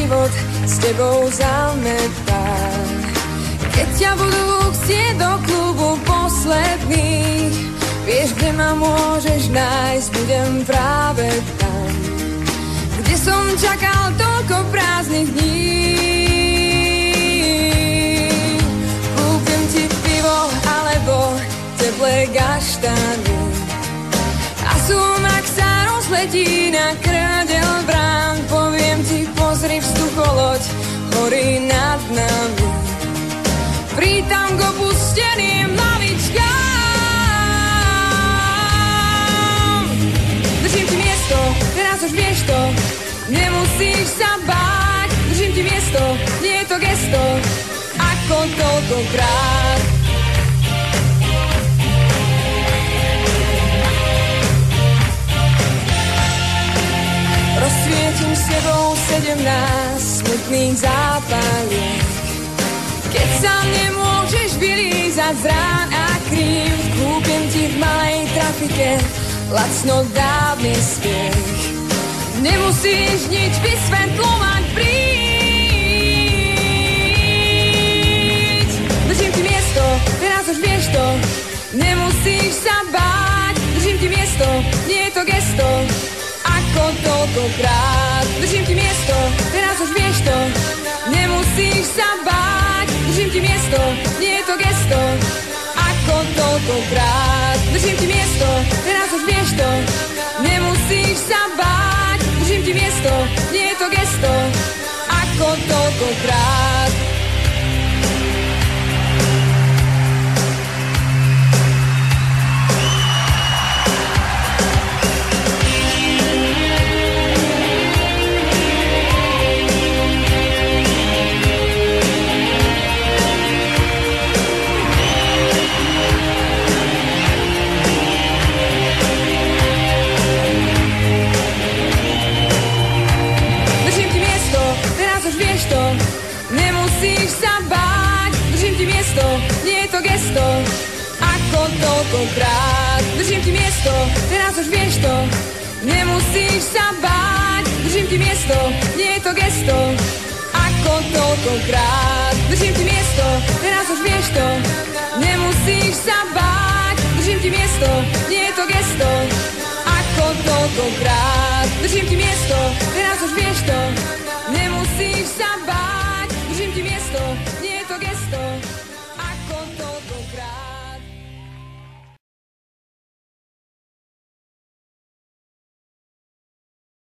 život s tebou zametá. Keď ťa budú chcieť do klubu posledný, vieš, kde ma môžeš nájsť, budem práve tam, kde som čakal toľko prázdnych dní. Kúpim ti pivo alebo teplé gaštany a sumak sa rozletí na kradel brán. Poviem ti, pozri, vzducholoď horí nad nami, prítam k opusteným lavičkám. Držím ti miesto, teraz už vieš to, nemusíš sa báť. Držím ti miesto, nie je to gesto, ako toľkokrát. Rozsvietim s tebou 17 smutných zápaliek, keď sa nemôžeš vylízať z rán a krív. Kúpim ti v malej trafike lacno dávny smiech, nemusíš nič vysvetľovať, príď. Držím ti miesto, teraz už vieš to, nemusíš sa báť. Držím ti miesto, nie je to gesto, ako toľkokrát. Držím ti miesto, teraz už vieš to, nemusíš sa báť. Držím ti miesto, nie je to gesto, ako toľkokrát. Držím ti miesto, teraz už vieš to, nemusíš sa báť. Držím ti miesto, nie je to gesto, ako toľkokrát. Nemusíš sa báť, držím ti miesto, nie je to gesto, ako toľkokrát. Držím ti miesto, teraz už vieš to, nemusíš sa báť. Držím ti miesto, nie je to gesto, ako toľkokrát. Držím ti miesto, teraz už vieš to, nemusíš sa báť. Držím ti miesto, nie je to gesto, ako toľkokrát. Držím ti miesto, teraz už vieš to, nemusíš sa báť. Držím ti miesto, nie je to gesto.